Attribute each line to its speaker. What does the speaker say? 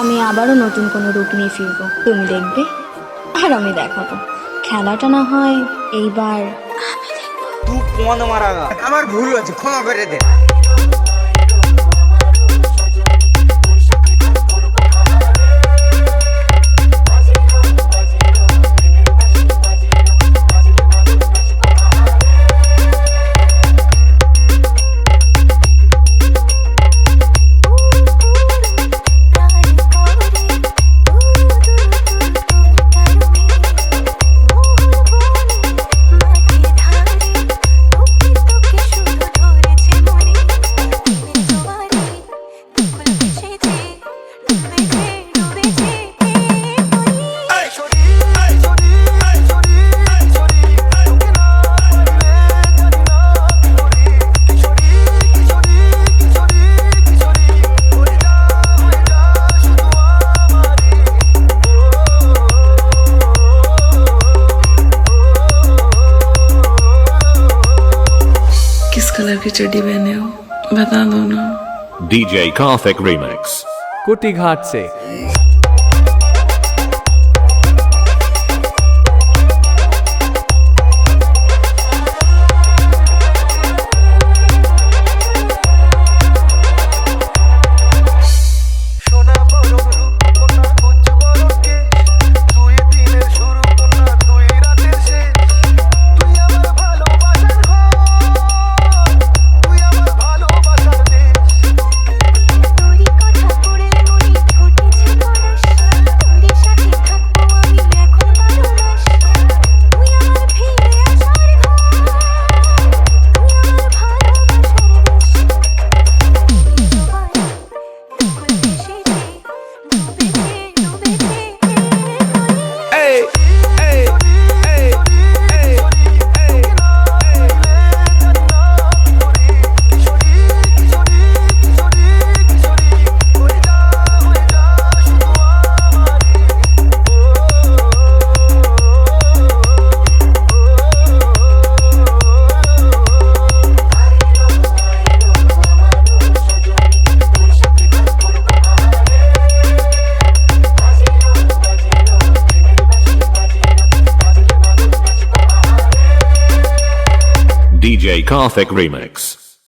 Speaker 1: আমি আবারও নতুন কোনো রূপ নিয়ে ফিরবো, তুমি দেখবে আর আমি দেখাবো। খেলাটা না হয় এইবার আমি দেখবো।
Speaker 2: তুই মন মারা আমার ভুল হয়েছে, ক্ষমা করে দে।
Speaker 3: किस कलर की चड्डी पहने हो बता दो ना।
Speaker 4: DJ Karthik Remix
Speaker 5: कुटी घाट से
Speaker 4: DJ Karthik Remix